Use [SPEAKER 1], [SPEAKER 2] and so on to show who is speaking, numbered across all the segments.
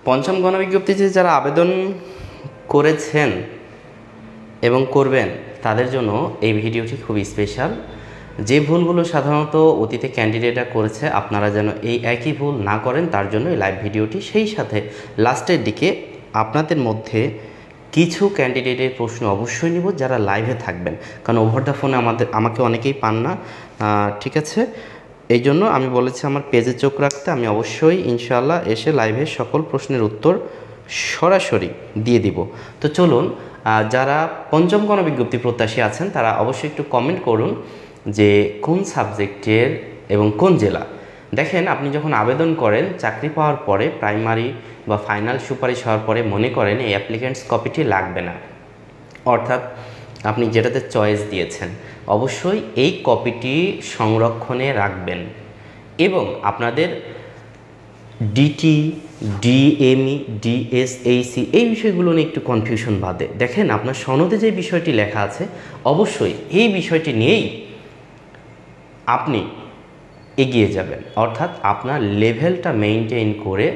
[SPEAKER 1] পঞ্চম গণবিজ্ঞপ্তিতে যারা আবেদন করেছেন এবং করবেন তাদের জন্য এই ভিডিওটি খুবই স্পেশাল। যে ভুলগুলো সাধারণত অতীতে ক্যান্ডিডেটরা করেছে আপনারা যেন এই একই ভুল না করেন তার জন্য এই লাইভ ভিডিওটি। সেই সাথে লাস্টের দিকে আপনাদের মধ্যে কিছু ক্যান্ডিডেটের প্রশ্ন অবশ্যই নিব যারা লাইভে থাকবেন, কারণ ওভার দ্য ফোনে আমাকে অনেকেই পান না, ঠিক আছে? এই জন্য আমি বলেছি আমার পেজে চোখ রাখতে। আমি অবশ্যই ইনশাআল্লাহ এসে লাইভে সকল প্রশ্নের উত্তর সরাসরি দিয়ে দিব। তো চলুন, যারা পঞ্চম গণবিজ্ঞপ্তি প্রত্যাশী আছেন তারা অবশ্যই একটু কমেন্ট করুন যে কোন সাবজেক্টের এবং কোন জেলা। দেখেন, আপনি যখন আবেদন করেন চাকরি পাওয়ার পরে প্রাইমারি বা ফাইনাল সুপারিশ হওয়ার পরে মনে করেন এই অ্যাপ্লিকেন্টস কপিটি লাগবে না, অর্থাৎ আপনি যেটাতে চয়েস দিয়েছেন অবশ্যই এই কপিটি সংরক্ষণে রাখবেন এবং আপনাদের ডিটি, ডিএমই, ডিএসএইসি এই বিষয়গুলো নিয়ে একটু কনফিউশন বাদে দেখেন আপনার সনদে যে বিষয়টি লেখা আছে অবশ্যই এই বিষয়টি নিয়েই আপনি এগিয়ে যাবেন, অর্থাৎ আপনার লেভেলটা মেইনটেইন করে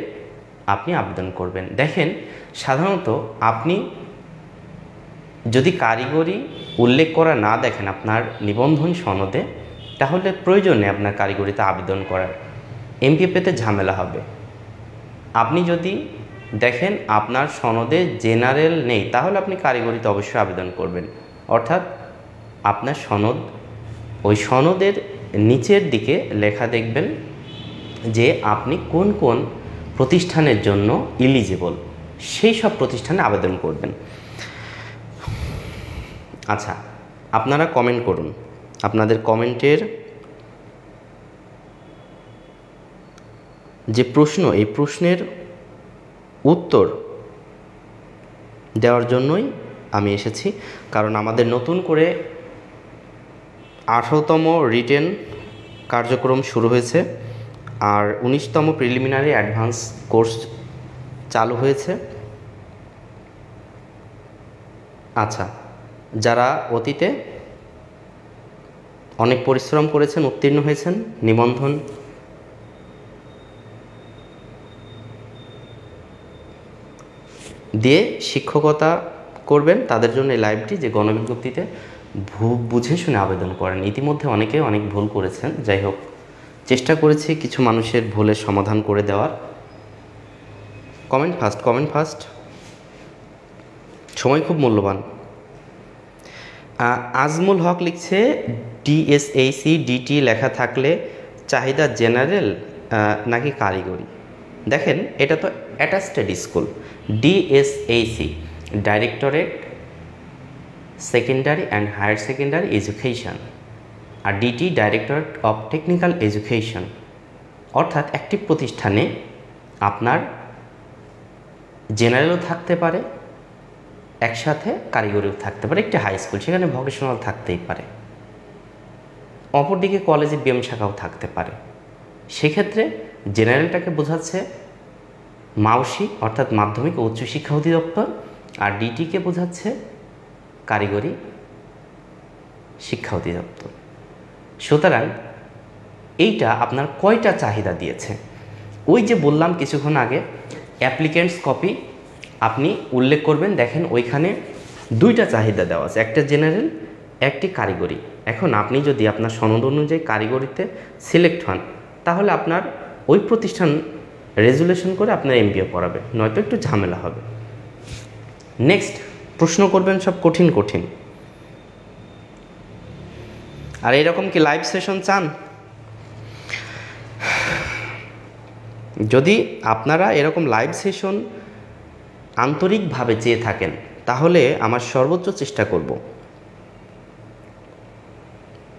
[SPEAKER 1] আপনি আবেদন করবেন। দেখেন, সাধারণত আপনি যদি কারিগরি উল্লেখ করা না দেখেন আপনার নিবন্ধন সনদে, তাহলে প্রয়োজন নেই আপনার কারিগরিতে আবেদন করার, এমপিএ পেতে ঝামেলা হবে। আপনি যদি দেখেন আপনার সনদে জেনারেল নেই তাহলে আপনি কারিগরিতে অবশ্যই আবেদন করবেন, অর্থাৎ আপনার সনদ, ওই সনদের নিচের দিকে লেখা দেখবেন যে আপনি কোন কোন প্রতিষ্ঠানের জন্য এলিজিবল, সেই সব প্রতিষ্ঠানে আবেদন করবেন। আচ্ছা, আপনারা কমেন্ট করুন, আপনাদের কমেন্টের যে প্রশ্ন এই প্রশ্নের উত্তর দেওয়ার জন্যই আমি এসেছি, কারণ আমাদের নতুন করে 18তম রিটেন কার্যক্রম শুরু হয়েছে আর 19তম প্রিলিমিনারি অ্যাডভান্স কোর্স চালু হয়েছে। আচ্ছা, যারা অতীতে অনেক পরিশ্রম করেছেন, উত্তীর্ণ হয়েছেন, নিবন্ধন দিয়ে শিক্ষকতা করবেন তাদের জন্য এই লাইভটি, যে গণবিজ্ঞপ্তিতে বুঝে শুনে আবেদন করেন। ইতিমধ্যে অনেকে অনেক ভুল করেছেন, যাই হোক চেষ্টা করেছি কিছু মানুষের ভুলের সমাধান করে দেওয়ার। কমেন্ট ফার্স্ট, কমেন্ট ফার্স্ট, সময় খুব মূল্যবান। আজমুল হক লিখছে ডিএসএইসি ডিটি লেখা থাকলে চাহিদা জেনারেল নাকি কারিগরি? দেখেন, এটা তো attested school. DSHE directorate secondary and higher secondary education, আর DT directorate of technical education, অর্থাৎ একটি প্রতিষ্ঠানে আপনার জেনারেলও থাকতে পারে, একসাথে কারিগরিও থাকতে পারে, একটি হাই স্কুল সেখানে ভোকেশনাল থাকতেই পারে, অপরদিকে কলেজে বিএম শাখাও থাকতে পারে। সেক্ষেত্রে জেনারেলটাকে বোঝাচ্ছে মাউসি অর্থাৎ মাধ্যমিক ও উচ্চশিক্ষা অধিদপ্তর, আর ডিটিকে বোঝাচ্ছে কারিগরি শিক্ষা অধিদপ্তর। সুতরাং এইটা আপনার কয়টা চাহিদা দিয়েছে? ওই যে বললাম কিছুক্ষণ আগে, অ্যাপ্লিকেন্টস কপি আপনি উল্লেখ করবেন। দেখেন ওইখানে দুইটা চাহিদা দেওয়া আছে, একটা জেনারেল, একটি কারিগরি। এখন আপনি যদি আপনার সনদ অনুযায়ী কারিগরিতে সিলেক্ট হন তাহলে আপনার ওই প্রতিষ্ঠান রেজুলেশন করে আপনার এমবিএ পড়াবে, নয়তো একটু ঝামেলা হবে। নেক্সট প্রশ্ন করবেন সব কঠিন কঠিন। আর এরকম কি লাইভ সেশন চান? যদি আপনারা এরকম লাইভ সেশন আন্তরিকভাবে চেয়ে থাকেন তাহলে আমার সর্বোচ্চ চেষ্টা করব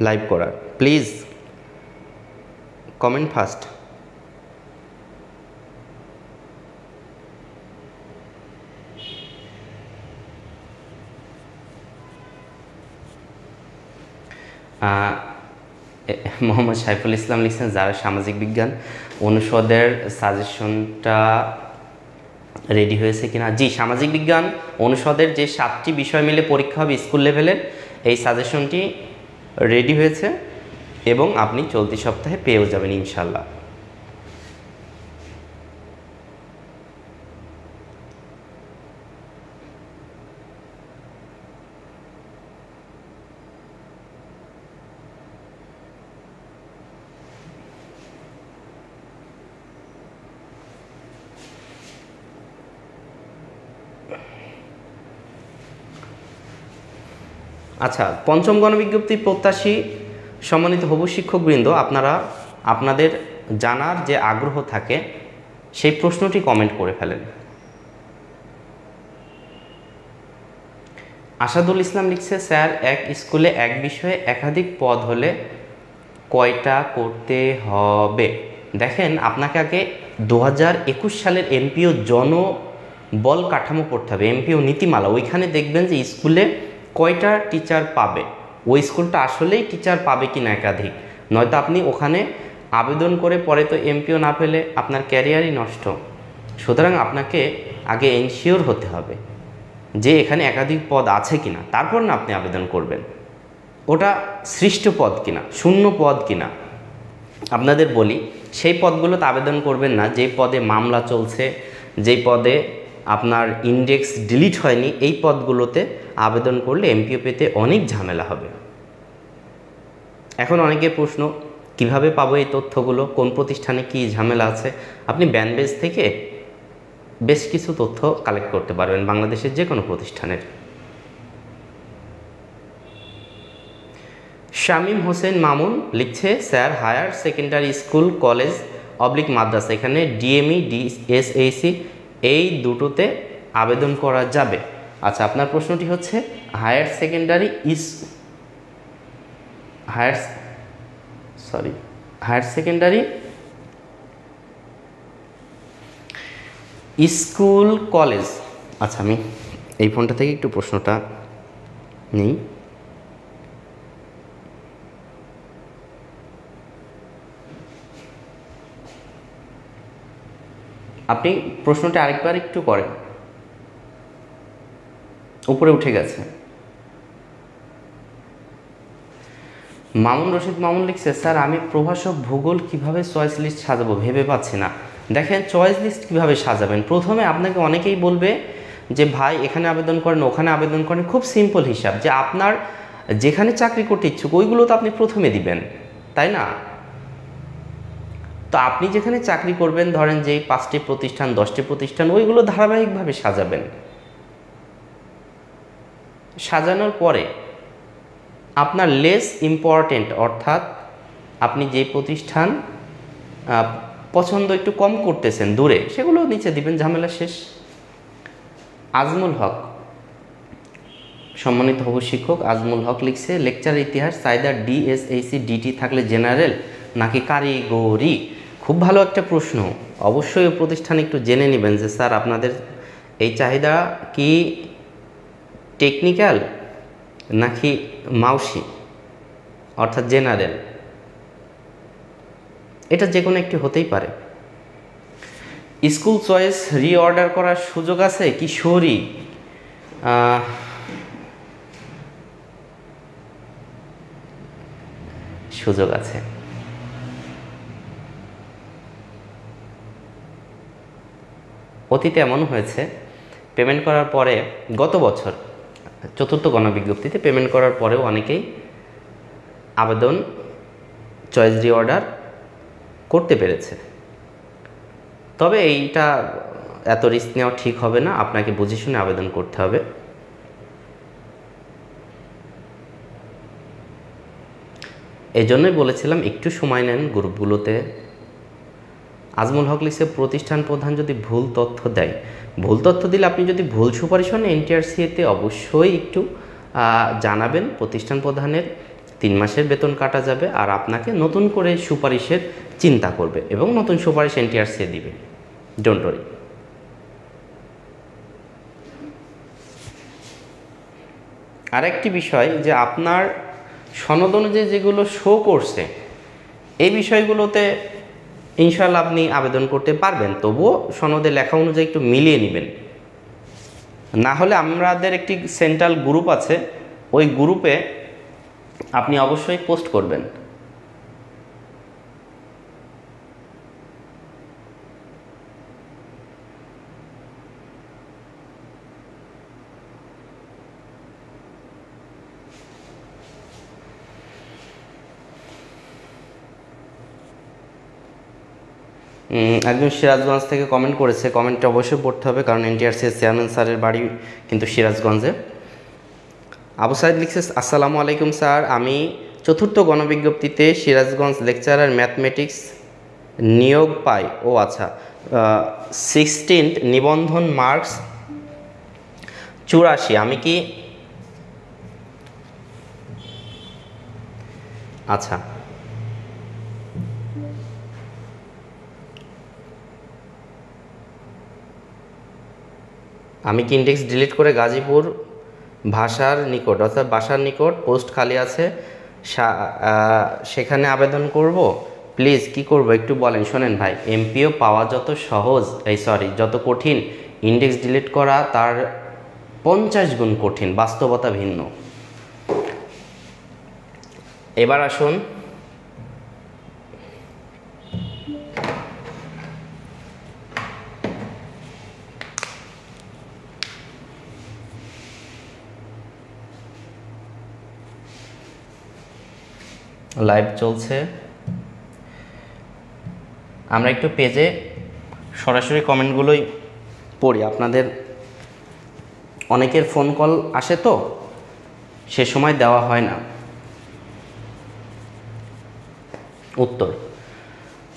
[SPEAKER 1] লাইভ করার। Please comment first. Mohammad Saiful Islam লিখছেন যারা সামাজিক বিজ্ঞান অনুষদের সাজেশনটা রেডি হয়েছে কিনা? জি, সামাজিক বিজ্ঞান অনুষদের যে 7টি বিষয় মিলে পরীক্ষা হবে স্কুল লেভেলের, এই সাজেশনটি রেডি হয়েছে এবং আপনি চলতি সপ্তাহে পেয়েও যাবেন ইনশাল্লাহ। আচ্ছা, পঞ্চম গণবিজ্ঞপ্তি প্রত্যাশী সম্মানিত হবু শিক্ষকবৃন্দ, আপনারা আপনাদের জানার যে আগ্রহ থাকে সেই প্রশ্নটি কমেন্ট করে ফেলেন। আসাদুল ইসলাম লিখছে, স্যার এক স্কুলে এক বিষয়ে একাধিক পদ হলে কয়টা করতে হবে? দেখেন, আপনাকে আগে 2021 সালের এমপিও জনবল কাঠামো পড়তে হবে, এমপিও নীতিমালা। ওইখানে দেখবেন যে স্কুলে কয়টা টিচার পাবে, ওই স্কুলটা আসলেই টিচার পাবে কি না একাধিক। নয়তো আপনি ওখানে আবেদন করে পরে তো এমপিও না পেলে আপনার ক্যারিয়ারই নষ্ট। সুতরাং আপনাকে আগে এনশিওর হতে হবে যে এখানে একাধিক পদ আছে কিনা, তারপর না আপনি আবেদন করবেন। ওটা সৃষ্ট পদ কিনা, শূন্য পদ কিনা। আপনাদের বলি, সেই পদগুলোতে আবেদন করবেন না যেই পদে মামলা চলছে, যেই পদে আপনার ইন্ডেক্স ডিলিট হয়নি। এই পদগুলোতে আবেদন করলে এমপিও পেতে অনেক ঝামেলা হবে। এখন অনেকের প্রশ্ন, কিভাবে পাবো এই তথ্যগুলো, কোন প্রতিষ্ঠানে কি ঝামেলা আছে? আপনি ব্যানবেজ থেকে বেশ কিছু তথ্য কালেক্ট করতে পারবেন বাংলাদেশের যে কোনো প্রতিষ্ঠানের। শামীম হোসেন মামুন লিখছে, sir higher secondary school, college oblique মাদ্রাসা, এখানে ডিএমই, ডিএসএসি এই দুটোতে আবেদন করা যাবে। আচ্ছা, আপনার প্রশ্নটি হচ্ছে হায়ার সেকেন্ডারি স্কুল, কলেজ। আচ্ছা, আমি এই ফোনটা থেকে একটু প্রশ্নটা নিই। আপনি প্রশ্নটা আরেকবার একটু করেন, উপরে উঠে গেছে। মামুন রশিদ মামুন লিখছে, স্যার আমি প্রভাষক ভূগোল কিভাবে চয়েস লিস্ট সাজাবো ভেবে পাচ্ছি না। দেখেন, চয়েস লিস্ট কিভাবে সাজাবেন, প্রথমে আপনাকে অনেকেই বলবে যে ভাই এখানে আবেদন করেন, ওখানে আবেদন করেন। খুব সিম্পল হিসাব, যে আপনার যেখানে চাকরি করতে ইচ্ছুক ওইগুলো তো আপনি প্রথমে দিবেন, তাই না? তো আপনি যেখানে চাকরি করবেন, ধরেন যেই 5টি প্রতিষ্ঠান 10টি প্রতিষ্ঠান, ওইগুলো ধারাবাহিকভাবে সাজাবেন। সাজানোর পরে আপনার লেস ইম্পর্টেন্ট, অর্থাৎ আপনি যে প্রতিষ্ঠান পছন্দ একটু কম করতেছেন দূরে, সেগুলো নিচে দিবেন, ঝামেলা শেষ। আজমুল হক, সম্মানিত হবু শিক্ষক আজমুল হক লিখছে, লেকচার ইতিহাস চাহিদা ডিএসএসি ডিটি থাকলে জেনারেল নাকি কারিগরি? খুব ভালো একটা প্রশ্ন। অবশ্যই ওই প্রতিষ্ঠানে একটু জেনে নেবেন যে স্যার আপনাদের এই চাহিদা কি টেকনিক্যাল নাকি মাউসি, অর্থাৎ জেনারেল। এটা যে কোনো একটি হতেই পারে। স্কুল চয়েস রিঅর্ডার করার সুযোগ আছে কিশোরী? সুযোগ আছে। অতীতে এমন হয়েছে, পেমেন্ট করার পরে, গত বছর 4র্থ গণবিজ্ঞপ্তিতে পেমেন্ট করার পরেও অনেকেই আবেদন চয়েস রিঅর্ডার করতে পেরেছে। তবে এইটা এত রিস্ক নেওয়া ঠিক হবে না, আপনাকে বুঝে শুনে আবেদন করতে হবে। এই জন্যই বলেছিলাম একটু সময় নেন গ্রুপগুলোতে। আজমুল হক লিখছে, প্রতিষ্ঠান প্রধান যদি ভুল তথ্য দেয়, ভুল তথ্য দিলে আপনি যদি ভুল সুপারিশ হন এনটিআরসি-তে অবশ্যই একটু জানাবেন। প্রতিষ্ঠান প্রধানের 3 মাসের বেতন কাটা যাবে, আর আপনাকে নতুন করে সুপারিশের চিন্তা করবে এবং নতুন সুপারিশ এনটিআরসি দিবে। Don't worry. আরেকটি বিষয়, যে আপনার সনদ অনুযায়ী যেগুলো শো করছে এই বিষয়গুলোতে ইনশাআল্লাহ আপনি আবেদন করতে পারবেন, তবুও সনদে লেখা অনুযায়ী একটু মিলিয়ে নেবেন। না হলে আমাদের একটি সেন্ট্রাল গ্রুপ আছে, ওই গ্রুপে আপনি অবশ্যই পোস্ট করবেন। একজন সিরাজগঞ্জ থেকে কমেন্ট করেছে, কমেন্টটা অবশ্যই পড়তে হবে কারণ এনটিআরসি চেয়ারম্যান স্যারের বাড়ি কিন্তু সিরাজগঞ্জে। আবু সাইদ লিখছে, আসসালামু আলাইকুম স্যার, আমি চতুর্থ গণবিজ্ঞপ্তিতে সিরাজগঞ্জ লেকচারার ম্যাথমেটিক্স নিয়োগ পাই। ও আচ্ছা, 16 নিবন্ধন মার্কস 84। আমি কি আচ্ছা, আমি কি ইন্ডেক্স ডিলিট করে গাজীপুর ভাষার নিকট অর্থাৎ বাসার নিকট পোস্ট খালি আছে সেখানে আবেদন করব? প্লিজ কি করব একটু বলেন। শোনেন ভাই, এমপিও পাওয়া যত সহজ, যত কঠিন, ইন্ডেক্স ডিলিট করা তার 50 গুণ কঠিন, বাস্তবতা ভিন্ন। এবার আসুন লাইভ চলছে, আমরা একটু পেজে সরাসরি কমেন্টগুলোই পড়ি। আপনাদের অনেকের ফোন কল আসে তো সে সময় দেওয়া হয় না উত্তর।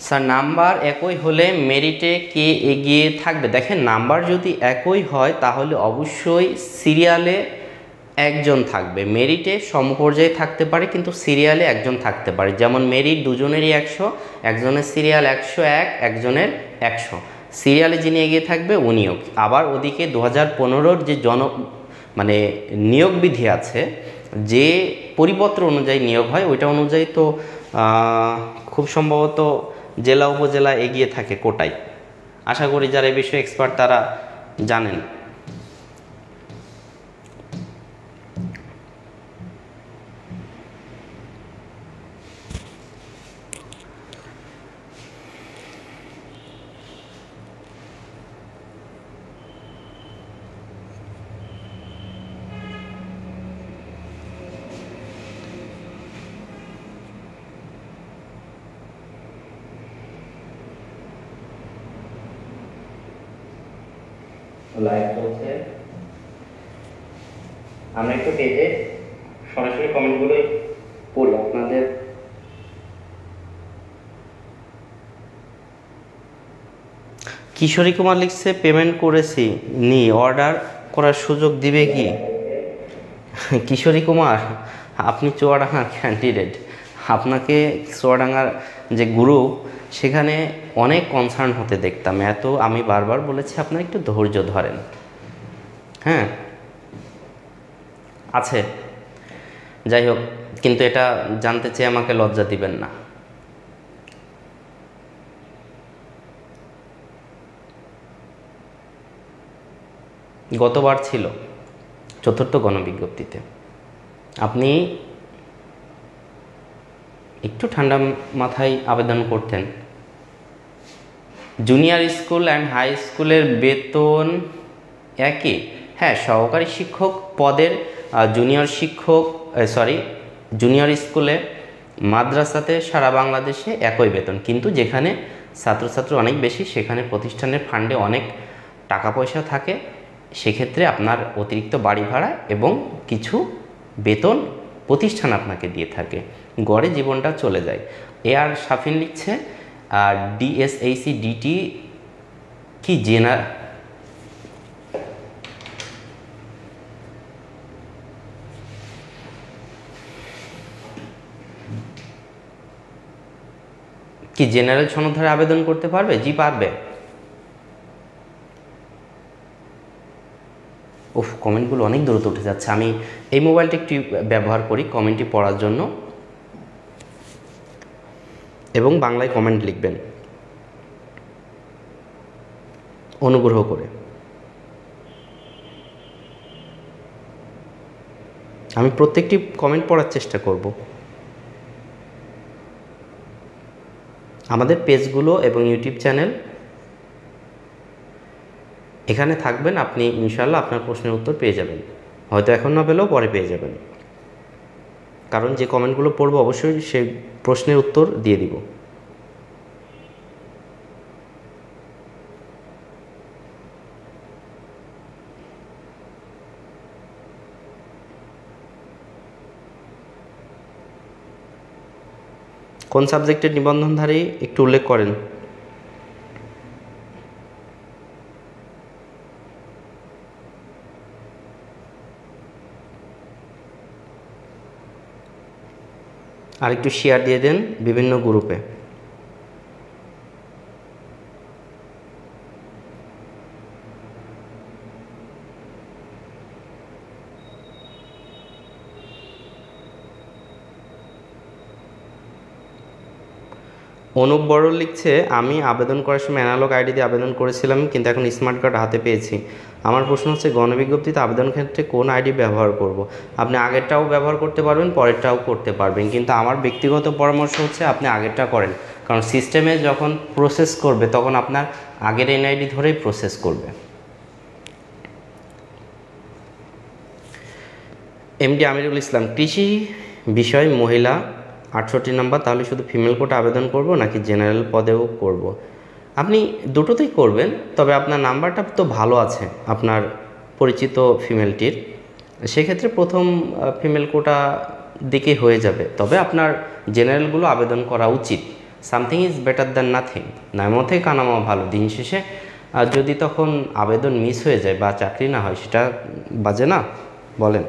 [SPEAKER 1] স্যার নাম্বার একই হলে মেরিটে কে এগিয়ে থাকবে? দেখেন, নাম্বার যদি একই হয় তাহলে অবশ্যই সিরিয়ালে একজন থাকবে। মেরিটে সমপর্যায়ে থাকতে পারে কিন্তু সিরিয়ালে একজন থাকতে পারে। যেমন মেরিট দুজনেরই 100, একজনের সিরিয়াল 101, একজনের 100। সিরিয়ালে যিনি এগিয়ে থাকবে উনিও। আবার ওদিকে 2015-র যে নিয়োগ বিধি আছে, যে পরিপত্র অনুযায়ী নিয়োগ হয় ওইটা অনুযায়ী তো খুব সম্ভবত জেলা উপজেলা এগিয়ে থাকে কোটায়। আশা করি যারা এই বিষয়ে এক্সপার্ট তারা জানেন। লাইভ চলছে, আমরা একটু পেজে সরাসরি কমেন্টগুলোই পড়ি। আপনাদের কিশোরী কুমার লিখছে, পেমেন্ট করেছি, নি অর্ডার করার সুযোগ দিবে কি? কিশোরী কুমার, আপনি চুয়াডাঙ্গার ক্যান্ডিডেট, আপনাকে চুয়াডাঙ্গার যে গ্রুপ সেখানে অনেক কনসার্ন হতে দেখতাম। আমি বারবার বলেছি আপনার একটু ধৈর্য ধরেন। হ্যাঁ আছে, যাই হোক, কিন্তু এটা জানতে চেয়ে আমাকে লজ্জা দিবেন না। গতবার ছিল চতুর্থ গণবিজ্ঞপ্তিতে। আপনি একটু ঠান্ডা মাথায় আবেদন করতেন। জুনিয়র স্কুল অ্যান্ড হাই স্কুলের বেতন একই? হ্যাঁ, সহকারী শিক্ষক পদের জুনিয়র স্কুলে মাদ্রাসাতে সারা বাংলাদেশে একই বেতন, কিন্তু যেখানে ছাত্রছাত্রী অনেক বেশি সেখানে প্রতিষ্ঠানের ফান্ডে অনেক টাকা পয়সা থাকে, সেক্ষেত্রে আপনার অতিরিক্ত বাড়ি ভাড়া এবং কিছু বেতন প্রতিষ্ঠান আপনাকে দিয়ে থাকে, গড়ে জীবনটা চলে যায়। আর শাফিন লিখছে, ডিএসএইসি ডিটি কি জেনারেল সনদধারে আবেদন করতে পারবে? জি পারবে। কমেন্টগুলো অনেক দূরত্ব উঠে যাচ্ছে। আমি এই মোবাইলটা একটু ব্যবহার করি কমেন্টটি পড়ার জন্য, এবং বাংলায় কমেন্ট লিখবেন অনুগ্রহ করে। আমি প্রত্যেকটি কমেন্ট পড়ার চেষ্টা করব। আমাদের পেজগুলো এবং ইউটিউব চ্যানেল এখানে থাকবেন, আপনি ইনশাআল্লাহ আপনার প্রশ্নের উত্তর পেয়ে যাবেন। হয়তো এখন না পেলেও পরে পেয়ে যাবেন, কারণ যে কমেন্টগুলো পড়বো অবশ্যই সেই প্রশ্নের উত্তর দিয়ে দিব। কোন সাবজেক্টের নিবন্ধনধারী একটু উল্লেখ করেন। আর একটু শেয়ার দিয়ে দেন বিভিন্ন গ্রুপে। অনুপ বড় লিখছে, আমি আবেদন করার সময় অ্যানালগ আইডি দিয়ে আবেদন করেছিলাম, কিন্তু এখন স্মার্ট কার্ড হাতে পেয়েছি। আমার প্রশ্ন হচ্ছে, গণবিজ্ঞপ্তিতে আবেদন ক্ষেত্রে কোন আইডি ব্যবহার করব। আপনি আগেরটাও ব্যবহার করতে পারবেন, পরেরটাও করতে পারবেন, কিন্তু আমার ব্যক্তিগত পরামর্শ হচ্ছে আপনি আগেরটা করেন, কারণ সিস্টেমে যখন প্রসেস করবে তখন আপনার আগের এনআইডি ধরেই প্রসেস করবে। এমডি আমিরুল ইসলাম, কৃষি বিষয় মহিলা 68 নম্বর, তাহলে শুধু ফিমেল কোটা আবেদন করব নাকি জেনারেল পদেও করব? আপনি দুটোতেই করবেন, তবে আপনার নাম্বারটা তো ভালো আছে আপনার পরিচিত ফিমেলটির, সেক্ষেত্রে প্রথম ফিমেল কোটা দিকে হয়ে যাবে। তবে আপনার জেনারেলগুলো আবেদন করা উচিত। Something is better than nothing, নামও থেকে কানামা ভালো। দিন শেষে যদি তখন আবেদন মিস হয়ে যায় বা চাকরি না হয়, সেটা বাজে না? বলেন।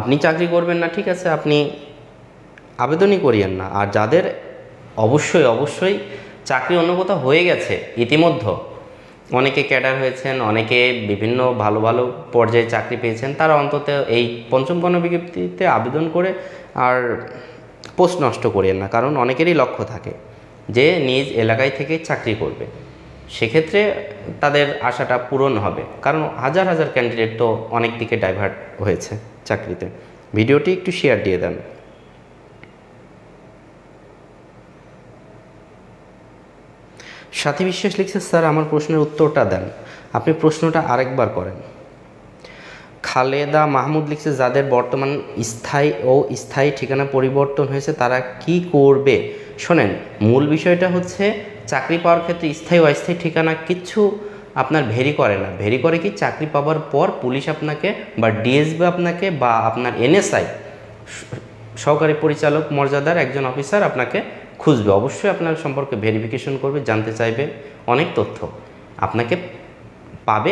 [SPEAKER 1] আপনি চাকরি করবেন না, ঠিক আছে, আপনি আবেদনই করিয়েন না। আর যাদের অবশ্যই চাকরি অন্য কোথাও হয়ে গেছে ইতিমধ্যে, অনেকে ক্যাডার হয়েছেন, অনেকে বিভিন্ন ভালো ভালো পর্যায়ে চাকরি পেয়েছেন, তারা অন্তত এই পঞ্চম গণবিজ্ঞপ্তিতে আবেদন করে আর পোস্ট নষ্ট করিয়েন না, কারণ অনেকেরই লক্ষ্য থাকে যে নিজ এলাকায় থেকে চাকরি করবে। সেক্ষেত্রে তাদের আশাটা পূরণ হবে, কারণ হাজার হাজার ক্যান্ডিডেট তো অনেক দিকে ডাইভার্ট হয়েছে চাকরিতে। ভিডিওটি একটু শেয়ার দিয়ে দেন। সাথী বিশ্বাস লিখছে, স্যার আমার প্রশ্নের উত্তরটা দেন, আপনি প্রশ্নটা আরেকবার করেন। খালেদা মাহমুদ লিখছে, যাদের বর্তমান স্থায়ী ঠিকানা পরিবর্তন হয়েছে তারা কি করবে? শোনেন, মূল বিষয়টা হচ্ছে চাকরি পাওয়ার ক্ষেত্রে স্থায়ী অস্থায়ী ঠিকানা কিচ্ছু আপনার ভেরি করে না। ভেরি করে কি, চাকরি পাওয়ার পর পুলিশ আপনাকে বা ডিএসবি আপনাকে বা আপনার এনএসআই সহকারী পরিচালক মর্যাদার একজন অফিসার আপনাকে খুঁজবে, অবশ্যই আপনার সম্পর্কে ভেরিফিকেশন করবে, জানতে চাইবে অনেক তথ্য, আপনাকে পাবে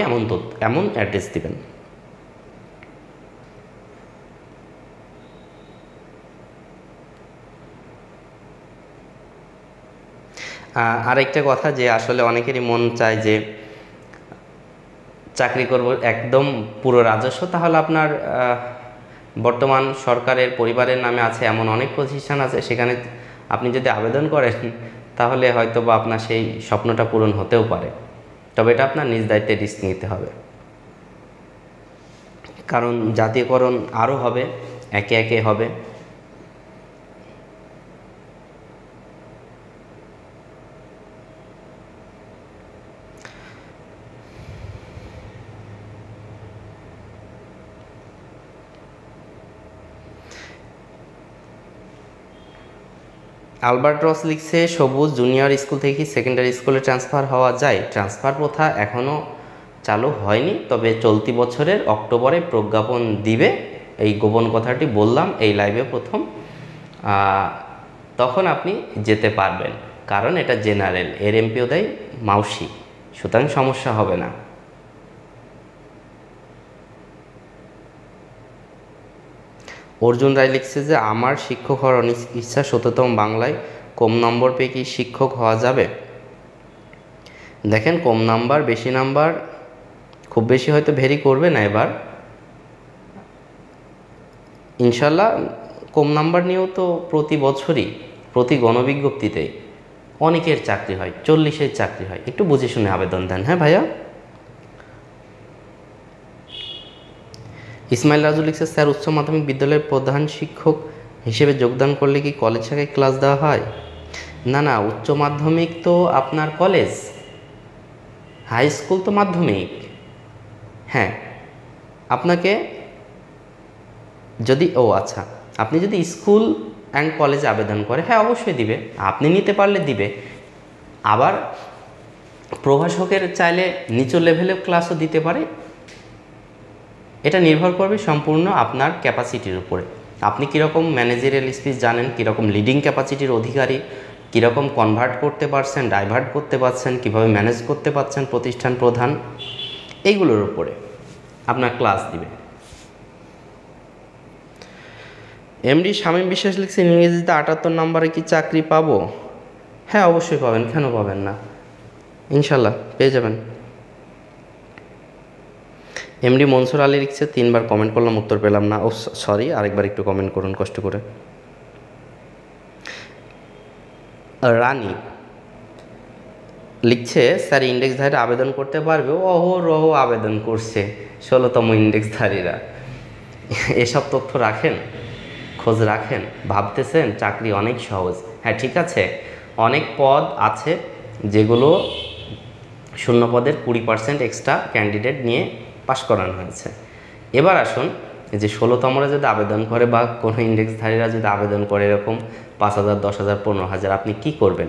[SPEAKER 1] এমন অ্যাড্রেস দিবেন। আরেকটা কথা, যে আসলে অনেকেরই মন চায় যে চাকরি করব একদম পুরো রাজস্ব, তাহলে আপনার বর্তমান সরকারের পরিবারের নামে আছে এমন অনেক প্রতিষ্ঠান আছে, সেখানে আপনি যদি আবেদন করেন তাহলে হয়তো বা আপনার সেই স্বপ্নটা পূরণ হতেও পারে। তবে এটা আপনার নিজ দায়িত্বে রিস্ক নিতে হবে, কারণ জাতীয়করণ আরও হবে, একে একে হবে। আলবার্ট রস লিখছে, সবুজ জুনিয়র স্কুল থেকে সেকেন্ডারি স্কুলে ট্রান্সফার হওয়া যায়? ট্রান্সফার প্রথা এখনও চালু হয়নি, তবে চলতি বছরের অক্টোবরে প্রজ্ঞাপন দিবে। এই গোপন কথাটি বললাম এই লাইভে প্রথম, তখন আপনি যেতে পারবেন, কারণ এটা জেনারেল, এর এমপিও দেয় মাউসি, সুতরাং সমস্যা হবে না। অর্জুন রায় লিখছে যে, আমার শিক্ষক হওয়ার অনেক ইচ্ছা, ৭তম বাংলায় কম নম্বর পেয়ে কি শিক্ষক হওয়া যাবে? দেখেন, কম নাম্বার বেশি নাম্বার খুব বেশি হয়তো ভেরি করবে না এবার, ইনশাল্লাহ। কম নাম্বার নিয়েও তো প্রতি বছরই প্রতি গণবিজ্ঞপ্তিতেই অনেকের চাকরি হয়, 40-এর চাকরি হয়। একটু বুঝে শুনে আবেদন দেন। হ্যাঁ ভাইয়া। ইসমাইল রাজু লিখছে, স্যার উচ্চ মাধ্যমিক বিদ্যালয়ের প্রধান শিক্ষক হিসেবে যোগদান করলে কি কলেজ শাখায় ক্লাস দেওয়া হয়? না না, উচ্চ মাধ্যমিক তো আপনার কলেজ, হাই স্কুল তো মাধ্যমিক। হ্যাঁ, আপনাকে যদি আচ্ছা, আপনি যদি স্কুল অ্যান্ড কলেজে আবেদন করে, হ্যাঁ অবশ্যই দিবে, আপনি নিতে পারলে দিবে। আবার প্রভাষকের চাইলে নিচু লেভেলের ক্লাসও দিতে পারে, এটা নির্ভর করবে সম্পূর্ণ আপনার ক্যাপাসিটির উপরে। আপনি কীরকম ম্যানেজারিয়াল স্পিচ জানেন, কীরকম লিডিং ক্যাপাসিটির অধিকারী, কীরকম কনভার্ট করতে পারছেন, ডাইভার্ট করতে পারছেন, কীভাবে ম্যানেজ করতে পারছেন প্রতিষ্ঠান প্রধান, এইগুলোর উপরে আপনার ক্লাস দিবে। এমডি শামীম বিশ্বাস লিখছে ইংরেজিতে 78 নম্বরে কি চাকরি পাবো? হ্যাঁ, অবশ্যই পাবেন, কেন পাবেন না, ইনশাল্লাহ পেয়ে যাবেন। এমডি মনসুর আলী লিখছে 3 বার কমেন্ট করলাম, উত্তর পেলাম না। ও সরি, আরেকবার একটু কমেন্ট করুন কষ্ট করে। রানী লিখছে স্যার ইন্ডেক্সধারীরা আবেদন করতে পারবে? অহরহ আবেদন করছে 16তম ইন্ডেক্সধারীরা। এসব তথ্য রাখেন, খোঁজ রাখেন, ভাবতেছেন চাকরি অনেক সহজ। হ্যাঁ ঠিক আছে, অনেক পদ আছে যেগুলো শূন্য পদের 20% এক্সট্রা ক্যান্ডিডেট নিয়ে পাশ করানো হয়েছে। এবার আসুন, যে 16তমরা যদি আবেদন করে বা কোনো ইন্ডেক্সধারীরা যদি আবেদন করে এরকম 5,000, 10,000, 15,000, আপনি কি করবেন?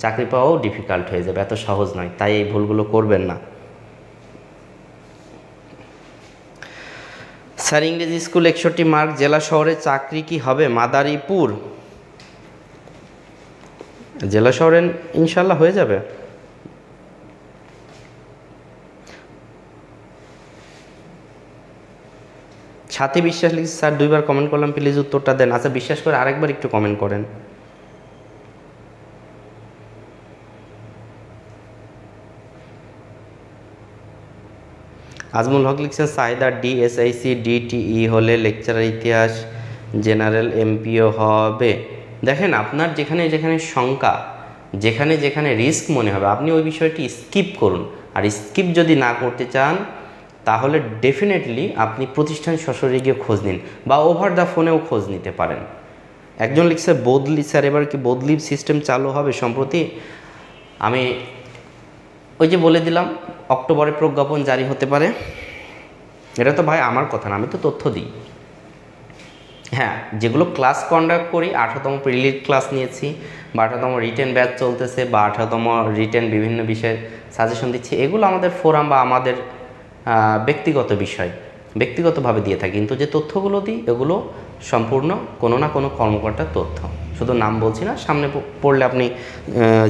[SPEAKER 1] চাকরি পাওয়াও ডিফিকাল্ট হয়ে যাবে, এত সহজ নয়, তাই এই ভুলগুলো করবেন না। স্যার ইংরেজি স্কুল 61 মার্ক, জেলা শহরে চাকরি কি হবে? মাদারীপুর জেলা শহরে ইনশাল্লাহ হয়ে যাবে। সাথী বিশ্বাস লিখছে স্যার 2 বার কমেন্ট করলাম, প্লিজ উত্তরটা দেন। আচ্ছা বিশ্বাস করে আরেকবার একটু কমেন্ট করেন। আজমুল হক লিখছেন চাহিদা ডিএসআইসি ডিটিই হলে লেকচারার ইতিহাস জেনারেল এমপিও হবে। দেখেন আপনার যেখানে যেখানে শঙ্কা, যেখানে যেখানে রিস্ক মনে হবে, আপনি ওই বিষয়টি স্কিপ করুন। আর স্কিপ যদি না করতে চান তাহলে ডেফিনেটলি আপনি প্রতিষ্ঠান সশরীরে গিয়ে খোঁজ নিন বা ওভার দ্য ফোনেও খোঁজ নিতে পারেন। একজন লিখছে বদলি স্যার এবার কি বদলি সিস্টেম চালু হবে সম্প্রতি? আমি ওই যে বলে দিলাম অক্টোবরে প্রজ্ঞাপন জারি হতে পারে। এটা তো ভাই আমার কথা না, আমি তো তথ্য দিই। হ্যাঁ, যেগুলো ক্লাস কন্ডাক্ট করি, 18তম প্রিলিড ক্লাস নিয়েছি বা 18তম রিটেন ব্যাচ চলতেছে বা 18তম রিটেন বিভিন্ন বিষয়ে সাজেশন দিচ্ছি, এগুলো আমাদের ফোরাম বা আমাদের ব্যক্তিগত বিষয়, ব্যক্তিগতভাবে দিয়ে থাকি। কিন্তু যে তথ্যগুলো দিই এগুলো সম্পূর্ণ কোনো না কোনো কর্মকর্তার তথ্য, শুধু নাম বলছি না, সামনে পড়লে আপনি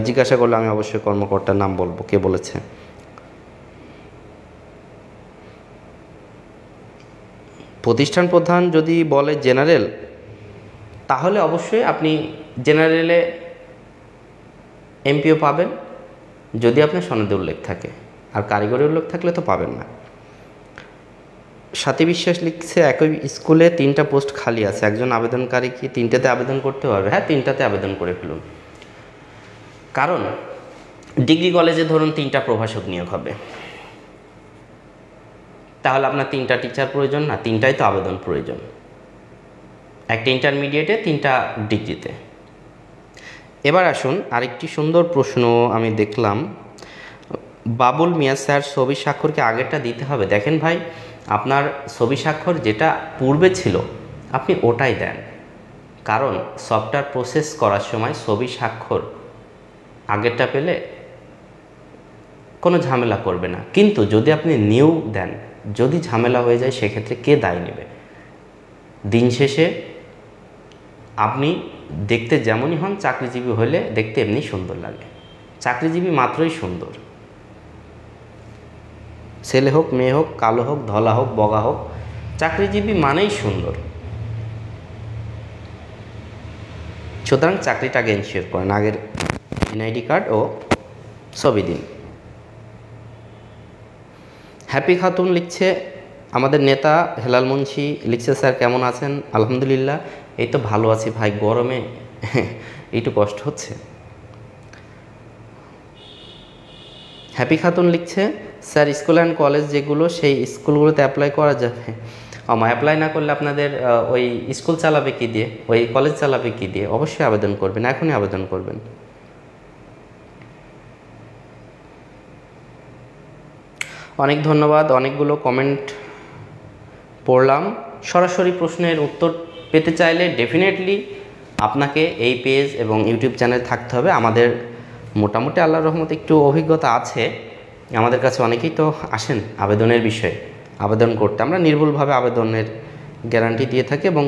[SPEAKER 1] জিজ্ঞাসা করলে আমি অবশ্যই কর্মকর্তার নাম বলবো কে বলেছে। প্রতিষ্ঠান প্রধান যদি বলে জেনারেল, তাহলে অবশ্যই আপনি জেনারেলে এমপিও পাবেন যদি আপনার সনদে উল্লেখ থাকে, আর কারিগরি উল্লেখ থাকলে তো পাবেন না। সাথী বিশ্বাস লিখছে একই স্কুলে 3টা পোস্ট খালি আছে, একজন আবেদনকারী কি 3টাতে আবেদন করতে পারবে? হ্যাঁ 3টাতে আবেদন করে ফেলুন। কারণ ডিগ্রি কলেজে ধরুন 3টা প্রভাষক নিয়োগ হবে, তাহলে আপনার 3টা টিচার প্রয়োজন না? 3টাই তো আবেদন প্রয়োজন, একটা ইন্টারমিডিয়েটে 3টা ডিগ্রিতে। এবার আসুন আরেকটি সুন্দর প্রশ্ন আমি দেখলাম, বাবুল মিয়া স্যার ছবি স্বাক্ষরকে আগেরটা দিতে হবে? দেখেন ভাই, আপনার ছবি স্বাক্ষর যেটা পূর্বে ছিল আপনি ওটাই দেন, কারণ সফটওয়্যার প্রসেস করার সময় ছবি স্বাক্ষর আগেরটা পেলে কোনো ঝামেলা করবে না। কিন্তু যদি আপনি নিউ দেন, যদি ঝামেলা হয়ে যায় সেক্ষেত্রে কে দায় নেবে? দিন শেষে আপনি দেখতে যেমনই হন, চাকরিজীবী হলে দেখতে এমনি সুন্দর লাগে। চাকরিজীবী মাত্রই সুন্দর, ছেলে হোক মেয়ে হোক, কালো হোক ধলা হোক বগা হোক, চাকরিজীবী মানেই সুন্দর। সুতরাং চাকরিটাকে এনশিওর করেন, আগের এনআইডি কার্ড ও ছবি দিন। হ্যাপি খাতুন লিখছে আমাদের নেতা হেলাল মুন্সি লিখছে স্যার কেমন আছেন? আলহামদুলিল্লাহ, এই তো ভালো আছি ভাই, গরমে একটু কষ্ট হচ্ছে। হ্যাপি খাতুন লিখছে স্যার স্কুল অ্যান্ড কলেজ যেগুলো সেই স্কুলগুলোতে অ্যাপ্লাই করা যাবে? অ্যাপ্লাই না করলে আপনাদের ওই স্কুল চালাবে কি দিয়ে, ওই কলেজ চালাবে কি দিয়ে? অবশ্যই আবেদন করবেন, এখনই আবেদন করবেন। অনেক ধন্যবাদ, অনেকগুলো কমেন্ট পড়লাম। সরাসরি প্রশ্নের উত্তর পেতে চাইলে ডেফিনেটলি আপনাকে এই পেজ এবং ইউটিউব চ্যানেল থাকতে হবে। আমাদের মোটামুটি আল্লাহর রহমতে একটু অভিজ্ঞতা আছে, আমাদের কাছে অনেকেই তো আসেন আবেদনের বিষয়ে আবেদন করতে। আমরা নির্ভুলভাবে আবেদনের গ্যারান্টি দিয়ে থাকি এবং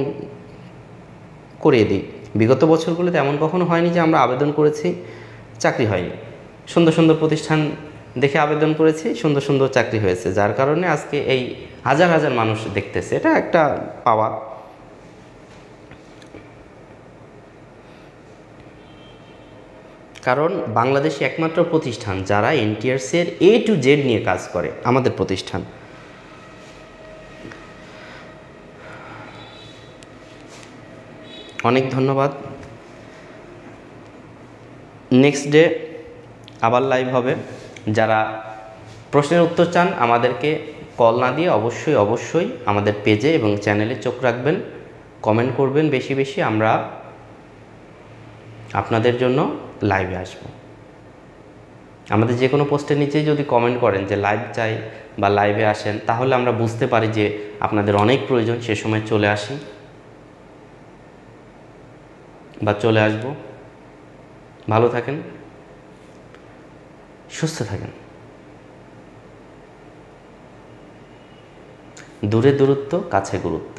[SPEAKER 1] করিয়ে দিই। বিগত বছরগুলোতে এমন কখনো হয়নি যে আমরা আবেদন করেছি চাকরি হয়নি। সুন্দর সুন্দর প্রতিষ্ঠান দেখে আবেদন করেছি, সুন্দর সুন্দর চাকরি হয়েছে, যার কারণে আজকে এই হাজার হাজার মানুষ দেখতেছে। এটা একটা পাওয়া। কারণ বাংলাদেশে একমাত্র প্রতিষ্ঠান যারা এনটিআরসি এর A to Z নিয়ে কাজ করে আমাদের প্রতিষ্ঠান। অনেক ধন্যবাদ। নেক্সট ডে আবার লাইভ হবে। যারা প্রশ্নের উত্তর চান আমাদেরকে কল না দিয়ে অবশ্যই আমাদের পেজে এবং চ্যানেলে চোখ রাখবেন, কমেন্ট করবেন বেশি বেশি। আমরা আপনাদের জন্য লাইভে আসব। আমাদের যে কোনো পোস্টের নিচেই যদি কমেন্ট করেন যে লাইভ চাই বা লাইভে আসেন, তাহলে আমরা বুঝতে পারি যে আপনাদের অনেক প্রয়োজন, সে সময় চলে আসি বা চলে আসব। ভালো থাকেন, সুস্থ থাকেন। দূরে দূরত্ব, কাছে গুরুত্ব।